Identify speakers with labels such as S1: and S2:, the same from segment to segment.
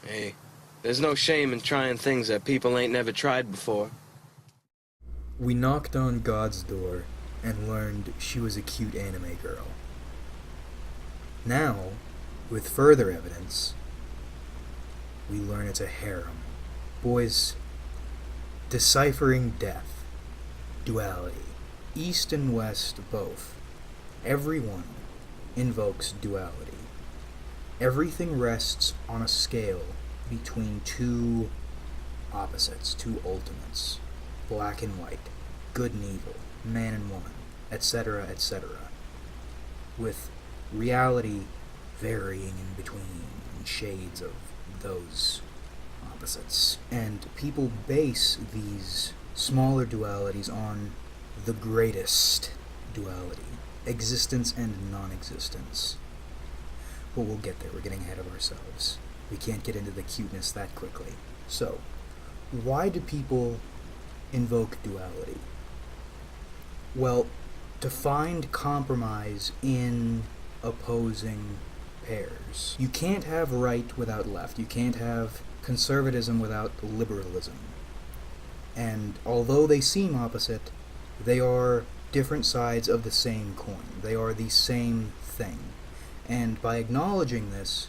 S1: Hey, there's no shame in trying things that people ain't never tried before.
S2: We knocked on God's door and learned she was a cute anime girl. Now, with further evidence, we learn it's a harem. Boys, deciphering death, duality, East and West both. Everyone invokes duality. Everything rests on a scale between two opposites, two ultimates, black and white, good and evil, man and woman, etc., etc., with reality varying in between shades of those opposites. And people base these smaller dualities on the greatest duality, existence and non-existence. But we'll get there, we're getting ahead of ourselves. We can't get into the cuteness that quickly. So, why do people invoke duality? Well, to find compromise in opposing pairs. You can't have right without left. You can't have conservatism without liberalism. And although they seem opposite, they are different sides of the same coin. They are the same thing. And by acknowledging this,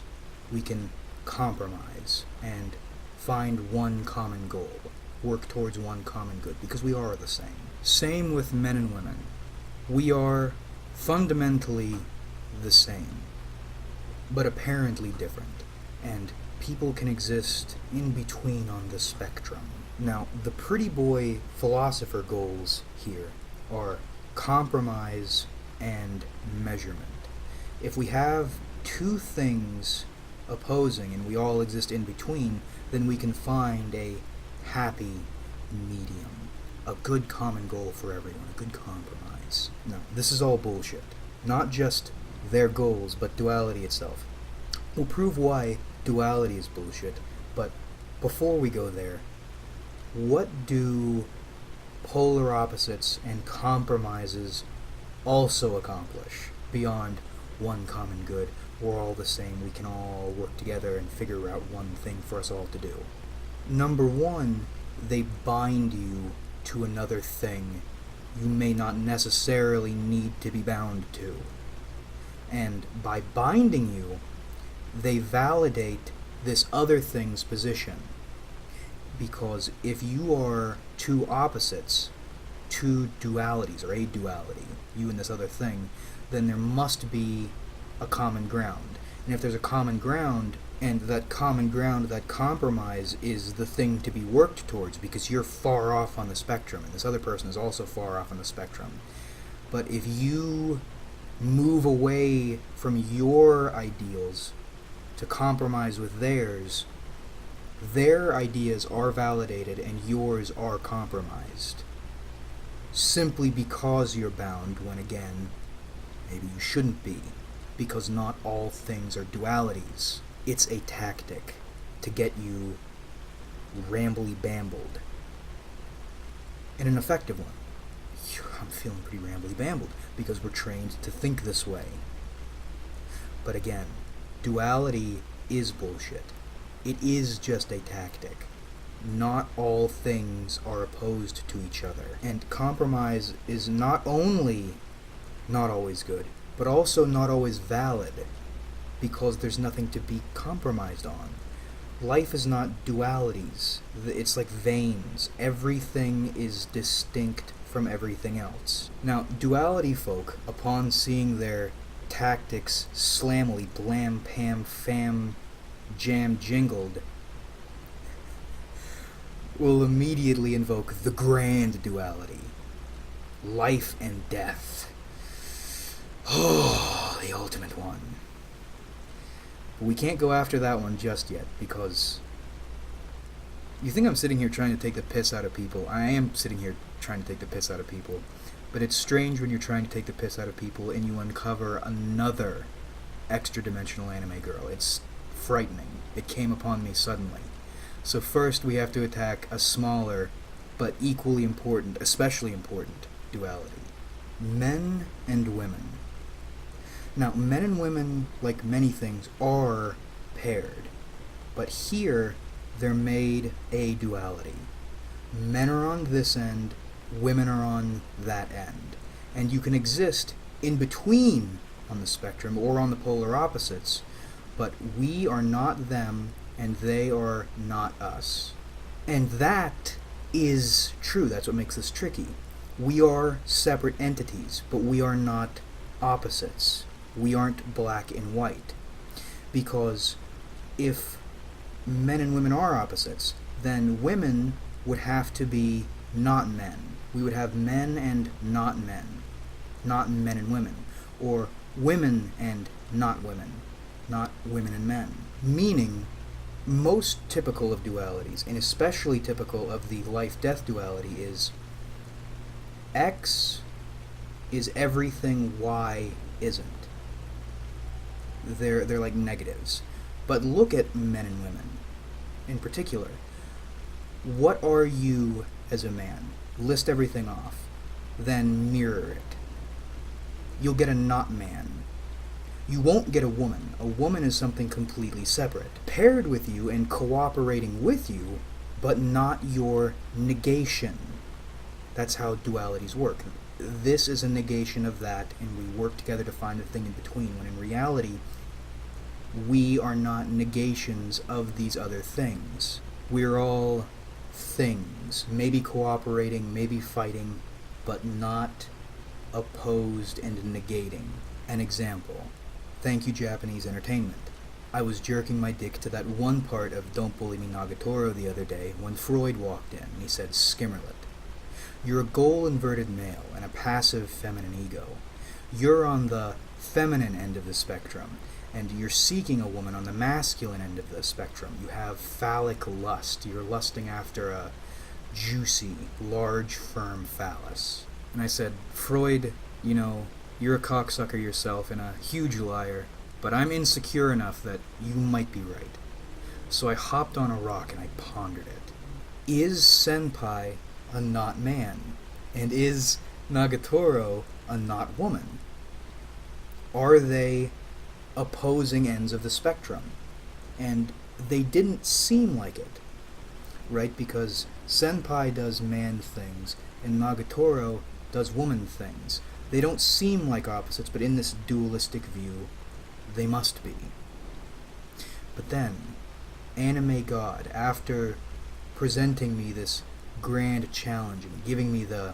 S2: we can compromise and find one common goal, work towards one common good, because we are the same. Same with men and women. We are fundamentally the same, but apparently different, and people can exist in between on the spectrum. Now, the pretty boy philosopher goals here are compromise and measurement. If we have two things opposing and we all exist in between, then we can find a happy medium, a good common goal for everyone, a good compromise. No, this is all bullshit. Not just their goals, but duality itself. We'll prove why duality is bullshit, but before we go there, what do polar opposites and compromises also accomplish beyond one common good? We're all the same, we can all work together and figure out one thing for us all to do. Number one, they bind you to another thing you may not necessarily need to be bound to. And by binding you, they validate this other thing's position. Because if you are two opposites, two dualities, or a duality, you and this other thing, then there must be a common ground. And if there's a common ground, and that common ground, that compromise, is the thing to be worked towards, because you're far off on the spectrum, and this other person is also far off on the spectrum. But if you move away from your ideals to compromise with theirs, their ideas are validated and yours are compromised. Simply because you're bound, when again, maybe you shouldn't be, because not all things are dualities. It's a tactic to get you rambly-bambled. And an effective one. I'm feeling pretty rambly-bambled, because we're trained to think this way. But again, duality is bullshit. It is just a tactic. Not all things are opposed to each other. And compromise is not only not always good, but also not always valid, because there's nothing to be compromised on. Life is not dualities. It's like veins. Everything is distinct from everything else. Now, duality folk, upon seeing their tactics slammily blam pam fam jam jingled, will immediately invoke the grand duality. Life and death. Oh, the ultimate one. But we can't go after that one just yet, because you think I'm sitting here trying to take the piss out of people. I am sitting here trying to take the piss out of people. But it's strange when you're trying to take the piss out of people and you uncover another extra-dimensional anime girl. It's frightening. It came upon me suddenly. So first we have to attack a smaller, but equally important, especially important, duality. Men and women. Now, men and women, like many things, are paired. But here, they're made a duality. Men are on this end, women are on that end. And you can exist in between on the spectrum or on the polar opposites, but we are not them and they are not us. And that is true. That's what makes this tricky. We are separate entities, but we are not opposites. We aren't black and white. Because if men and women are opposites, then women would have to be not men. We would have men and not men, not men and women, or women and not women, not women and men. Meaning, most typical of dualities, and especially typical of the life-death duality, is X is everything Y isn't. They're like negatives. But look at men and women in particular. What are you as a man? List everything off, then mirror it. You'll get a not man. You won't get a woman. A woman is something completely separate. Paired with you and cooperating with you, but not your negation. That's how dualities work. This is a negation of that, and we work together to find the thing in between, when in reality, we are not negations of these other things. We're all things, maybe cooperating, maybe fighting, but not opposed and negating. An example. Thank you, Japanese entertainment. I was jerking my dick to that one part of Don't Bully Me Nagatoro the other day when Freud walked in and he said, Skimmerlit. You're a goal-inverted male and a passive feminine ego. You're on the feminine end of the spectrum, and you're seeking a woman on the masculine end of the spectrum. You have phallic lust. You're lusting after a juicy, large, firm phallus. And I said, Freud, you know, you're a cocksucker yourself and a huge liar, but I'm insecure enough that you might be right. So I hopped on a rock and I pondered it. Is Senpai a not man? And is Nagatoro a not woman? Are they opposing ends of the spectrum? And they didn't seem like it, right? Because Senpai does man things and Nagatoro does woman things. They don't seem like opposites, but in this dualistic view, they must be. But then, Anime God, after presenting me this grand challenge and giving me the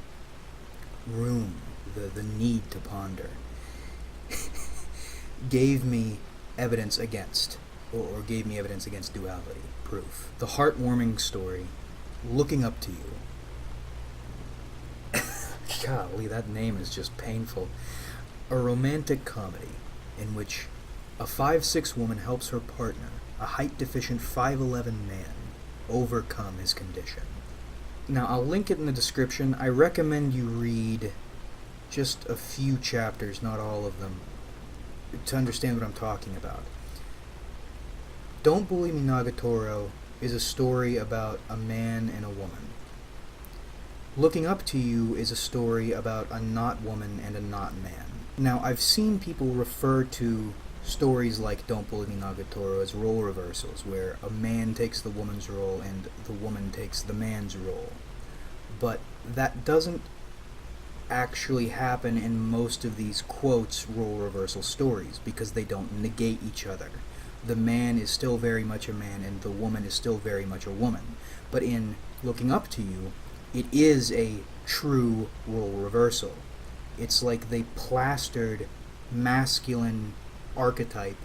S2: room, the need to ponder, gave me evidence against, or gave me evidence against duality, proof. The heartwarming story, Looking Up to You. Golly, that name is just painful. A romantic comedy in which a 5'6" woman helps her partner, a height-deficient 5'11" man, overcome his condition. Now, I'll link it in the description. I recommend you read just a few chapters, not all of them, to understand what I'm talking about. Don't Bully Me Nagatoro is a story about a man and a woman. Looking Up to You is a story about a not woman and a not man. Now, I've seen people refer to stories like Don't Bully Me Nagatoro as role reversals, where a man takes the woman's role and the woman takes the man's role. But that doesn't actually happen in most of these quotes role reversal stories, because they don't negate each other. The man is still very much a man and the woman is still very much a woman. But in Looking Up to You, it is a true role reversal. It's like they plastered masculine archetype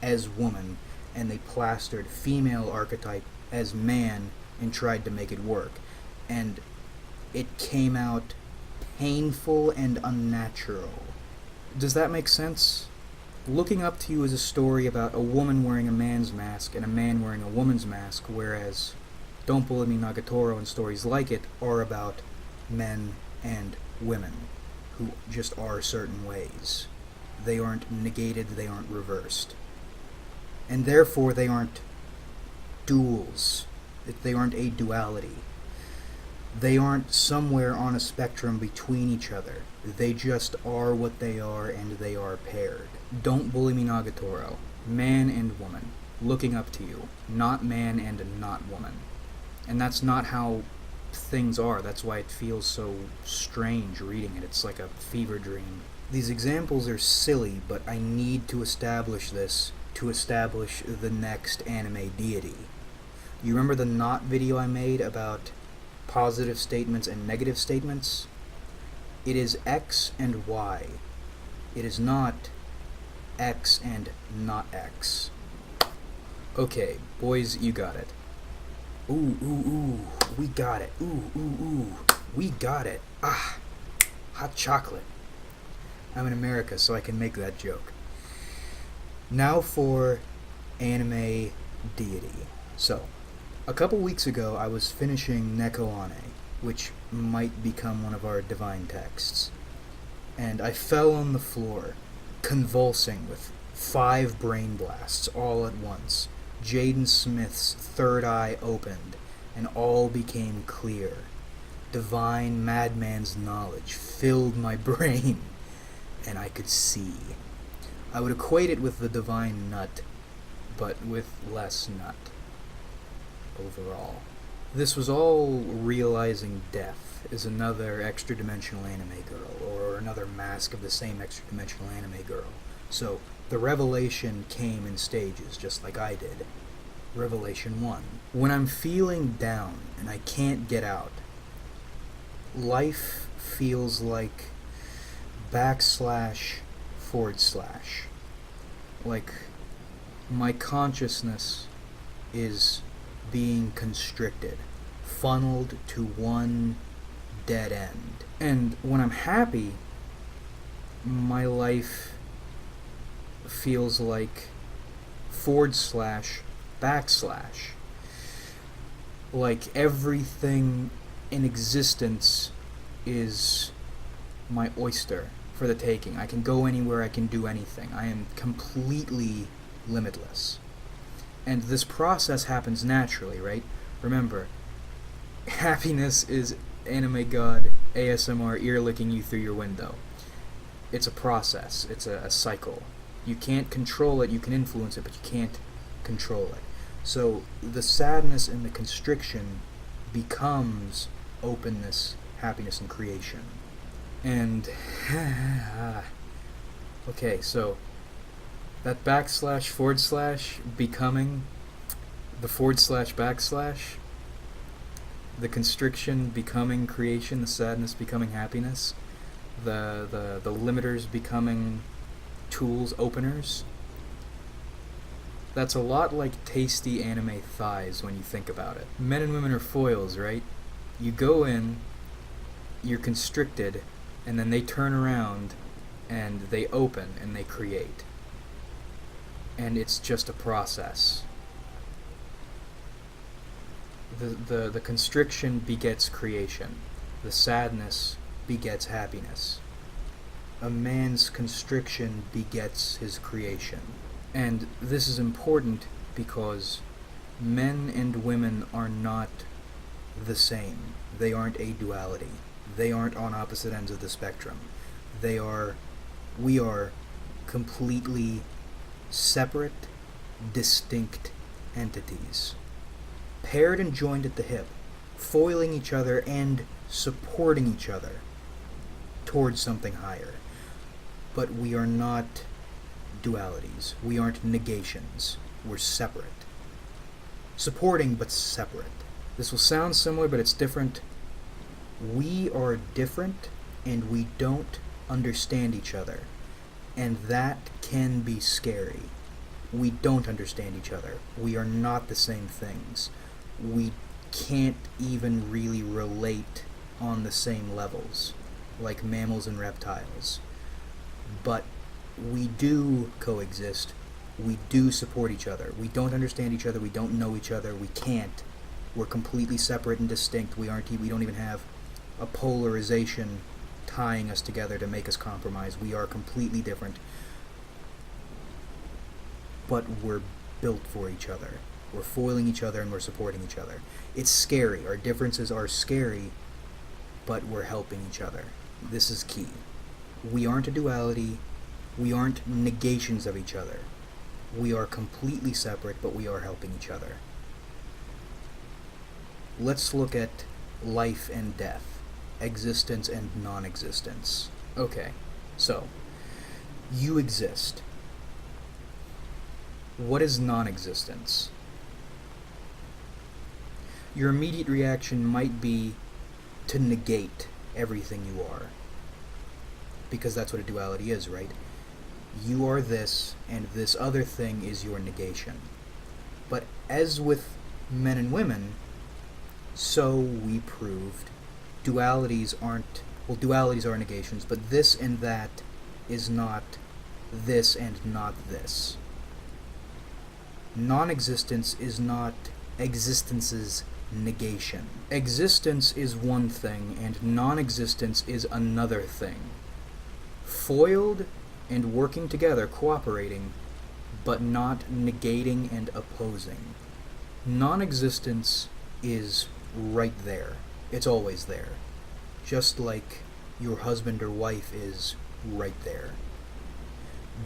S2: as woman, and they plastered female archetype as man and tried to make it work. And it came out painful and unnatural. Does that make sense? Looking Up to You is a story about a woman wearing a man's mask and a man wearing a woman's mask, whereas Don't Bully Me Nagatoro and stories like it are about men and women who just are certain ways. They aren't negated, they aren't reversed. And therefore they aren't duals. They aren't a duality. They aren't somewhere on a spectrum between each other. They just are what they are, and they are paired. Don't Bully Me Nagatoro. Man and woman. looking up to you, not man and not woman. And that's not how things are. That's why it feels so strange reading it. It's like a fever dream. These examples are silly, but I need to establish this to establish the next anime deity. You remember the not video I made about positive statements and negative statements? It is X and Y. It is not X and not X. Okay, boys, you got it. Ooh, ooh, ooh, we got it. Ooh, ooh, ooh, we got it. Ah, hot chocolate. I'm in America, so I can make that joke. Now for anime deity. So, a couple weeks ago, I was finishing Neko Ane, which might become one of our divine texts, and I fell on the floor, convulsing with 5 brain blasts all at once. Jaden Smith's third eye opened, and all became clear. Divine madman's knowledge filled my brain, and I could see. I would equate it with the divine nut, but with less nut overall. This was all realizing death is another extra-dimensional anime girl, or another mask of the same extra-dimensional anime girl. So, the revelation came in stages, just like I did. Revelation 1. When I'm feeling down and I can't get out, life feels like // like my consciousness is being constricted, funneled to one dead end. And when I'm happy, my life feels like // like everything in existence is my oyster for the taking. I can go anywhere, I can do anything. I am completely limitless. And this process happens naturally, right? Remember, happiness is anime god ASMR ear licking you through your window. It's a process, it's a cycle. You can't control it, you can influence it, but you can't control it. So the sadness and the constriction becomes openness, happiness, and creation. And okay, so that / becoming, the / the constriction becoming creation, the sadness becoming happiness, the limiters becoming tools, openers. That's a lot like tasty anime thighs when you think about it. Men and women are foils, right? You go in, you're constricted, and then they turn around and they open and they create. And it's just a process. The constriction begets creation. The sadness begets happiness. A man's constriction begets his creation. And this is important because men and women are not the same. They aren't a duality. They aren't on opposite ends of the spectrum. We are completely separate, distinct entities, paired and joined at the hip, foiling each other and supporting each other towards something higher. But we are not dualities. We aren't negations. We're separate. Supporting, but separate. This will sound similar, but it's different. We are different, and we don't understand each other. And that can be scary. We don't understand each other. We are not the same things. We can't even really relate on the same levels, like mammals and reptiles. But we do coexist. We do support each other. We don't understand each other. We don't know each other. We can't. We're completely separate and distinct. We don't even have a polarization tying us together to make us compromise. We are completely different. But we're built for each other. We're foiling each other and we're supporting each other. It's scary. Our differences are scary, but we're helping each other. This is key. We aren't a duality. We aren't negations of each other. We are completely separate, but we are helping each other. Let's look at life and death, existence and non-existence. Okay, so, you exist. What is non-existence? Your immediate reaction might be to negate everything you are. Because that's what a duality is, right? You are this, and this other thing is your negation. But as with men and women, so we proved, dualities are negations, but this and that is not this and not this. Non-existence is not existence's negation. Existence is one thing, and non-existence is another thing. Foiled and working together, cooperating, but not negating and opposing. Non-existence is right there. It's always there. Just like your husband or wife is right there.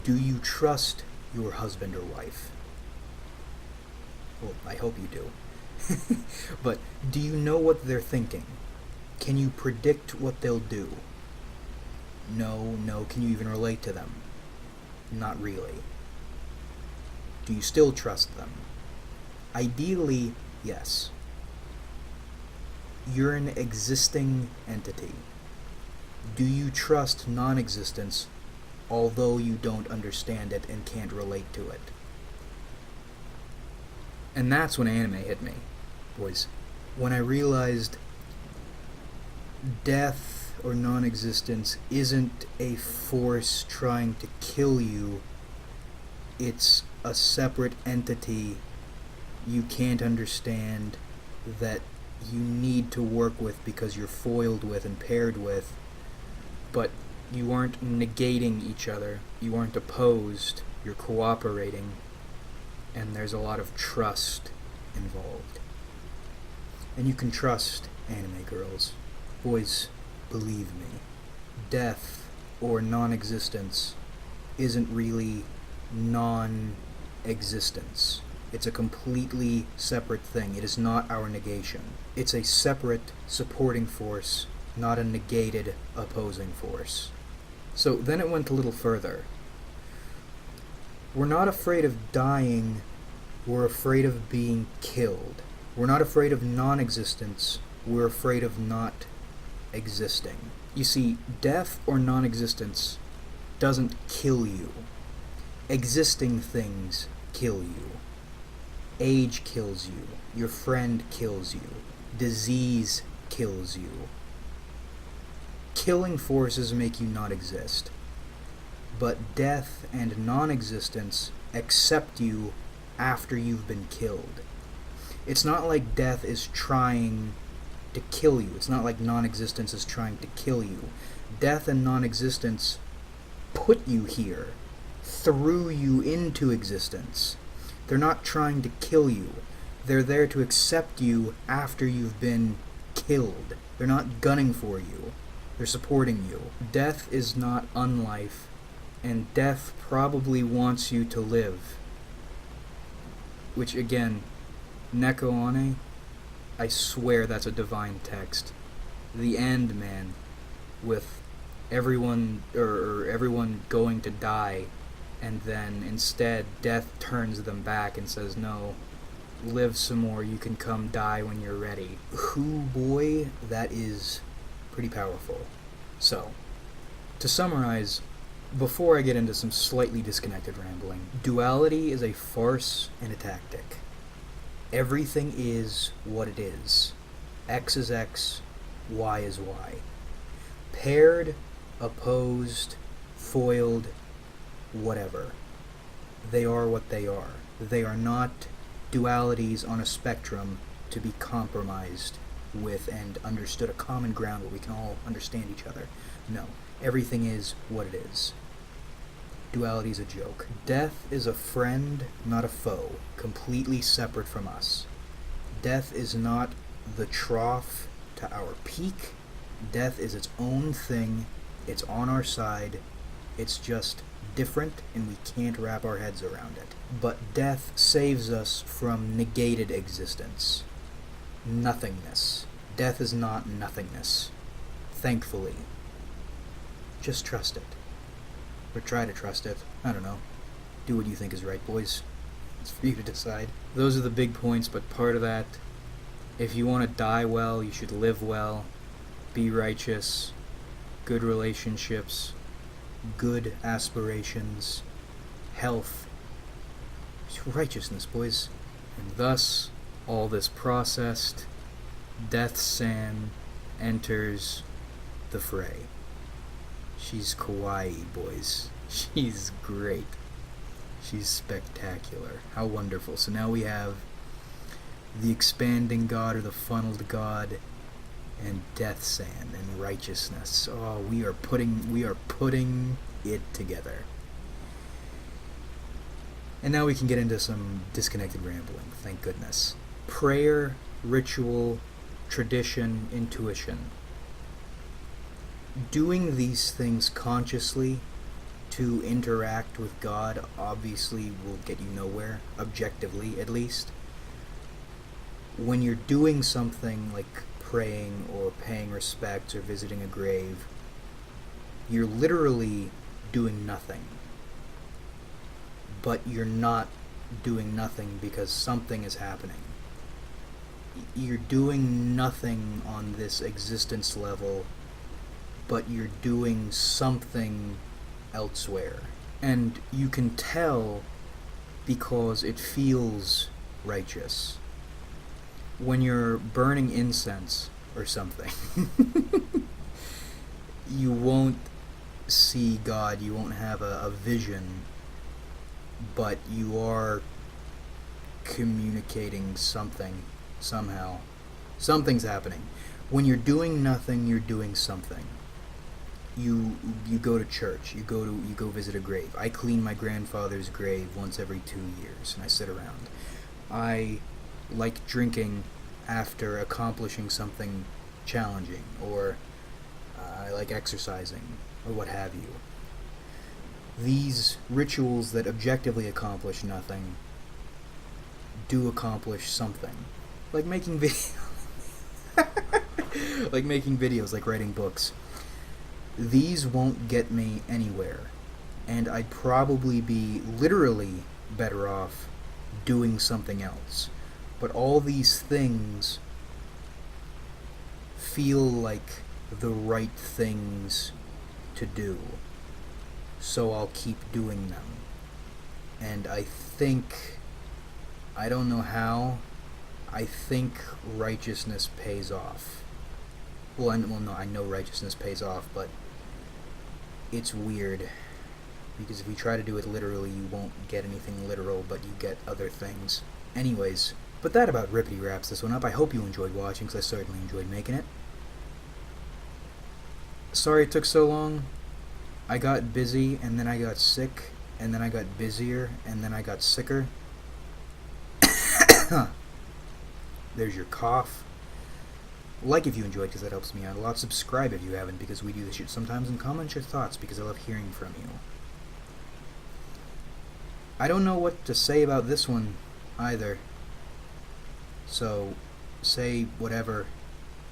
S2: Do you trust your husband or wife? Well, I hope you do. But do you know what they're thinking? Can you predict what they'll do? No. Can you even relate to them? Not really. Do you still trust them? Ideally, yes. You're an existing entity. Do you trust non-existence, although you don't understand it and can't relate to it? And that's when anime hit me, boys. When I realized death or non-existence isn't a force trying to kill you, it's a separate entity you can't understand, that you need to work with because you're foiled with and paired with, but you aren't negating each other, you aren't opposed, you're cooperating, and there's a lot of trust involved. And you can trust anime girls. Boys, believe me, death or non-existence isn't really non-existence. It's a completely separate thing. It is not our negation. It's a separate supporting force, not a negated opposing force. So then it went a little further. We're not afraid of dying, we're afraid of being killed. We're not afraid of non-existence, we're afraid of not existing. You see, death or non-existence doesn't kill you. Existing things kill you. Age kills you. Your friend kills you. Disease kills you. Killing forces make you not exist. But death and non-existence accept you after you've been killed. It's not like death is trying to kill you. It's not like non-existence is trying to kill you. Death and non-existence put you here, threw you into existence. They're not trying to kill you. They're there to accept you after you've been killed. They're not gunning for you. They're supporting you. Death is not unlife, and death probably wants you to live. Which, again, Neko Ane, I swear that's a divine text. The end, man, with everyone going to die, and then instead death turns them back and says, no, live some more, you can come die when you're ready. Boy, that is pretty powerful. So, to summarize, before I get into some slightly disconnected rambling, duality is a farce and a tactic. Everything is what it is. X is X, Y is Y. Paired, opposed, foiled, whatever. They are what they are. They are not dualities on a spectrum to be compromised with and understood, a common ground where we can all understand each other. No. Everything is what it is. Duality is a joke. Death is a friend, not a foe, completely separate from us. Death is not the trough to our peak. Death is its own thing. It's on our side. It's just different and we can't wrap our heads around it. But death saves us from negated existence. Nothingness. Death is not nothingness. Thankfully. Just trust it. Or try to trust it. I don't know. Do what you think is right, boys. It's for you to decide. Those are the big points, but part of that, if you want to die well, you should live well, be righteous, good relationships, good aspirations, health, righteousness, boys. And thus, all this processed, Death San enters the fray. She's kawaii, boys. She's great. She's spectacular. How wonderful. So now we have the expanding God, or the funneled God, and Death San and righteousness. Oh, we are putting it together. And now we can get into some disconnected rambling, thank goodness. Prayer, ritual, tradition, intuition. Doing these things consciously to interact with God obviously will get you nowhere, objectively at least. When you're doing something like praying or paying respects or visiting a grave, you're literally doing nothing. But you're not doing nothing because something is happening. You're doing nothing on this existence level, but you're doing something elsewhere. And you can tell because it feels righteous. When you're burning incense or something, you won't see God, you won't have a vision, but you are communicating something, somehow. Something's happening. When you're doing nothing, you're doing something. You go to church, you go visit a grave. I clean my grandfather's grave once every 2 years, and I sit around. I like drinking after accomplishing something challenging, or I like exercising, or what have you. These rituals that objectively accomplish nothing do accomplish something. Like making videos, like writing books. These won't get me anywhere, and I'd probably be literally better off doing something else. But all these things feel like the right things to do, so I'll keep doing them. And I don't know how, I think righteousness pays off. I know righteousness pays off, but it's weird, because if you try to do it literally, you won't get anything literal, but you get other things. Anyways, but that about rippity wraps this one up. I hope you enjoyed watching, because I certainly enjoyed making it. Sorry it took so long. I got busy, and then I got sick, and then I got busier, and then I got sicker. There's your cough. Like if you enjoyed, because that helps me out a lot. Subscribe if you haven't, because we do this shit sometimes. And comment your thoughts, because I love hearing from you. I don't know what to say about this one either. So, say whatever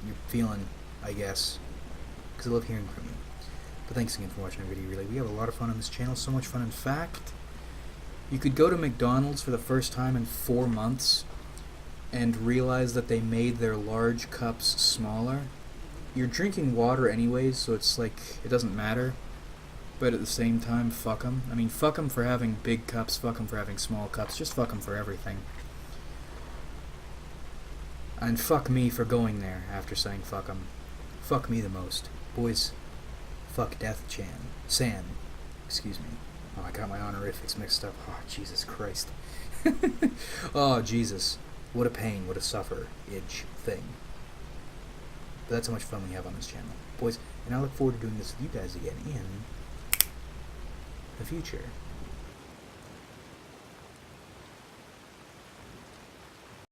S2: you're feeling, I guess. Because I love hearing from you. But thanks again for watching our video, really. We have a lot of fun on this channel. So much fun, in fact. You could go to McDonald's for the first time in 4 months and realize that they made their large cups smaller. You're drinking water anyways, so it's like, it doesn't matter. But at the same time, fuck them. I mean, fuck them for having big cups, fuck them for having small cups, just fuck them for everything. And fuck me for going there after saying fuck them. Fuck me the most. Boys, fuck Death San. Excuse me. Oh, I got my honorifics mixed up. Oh, Jesus Christ. Oh, Jesus. What a pain, what a suffer-age thing. But that's how much fun we have on this channel. Boys, and I look forward to doing this with you guys again in the future.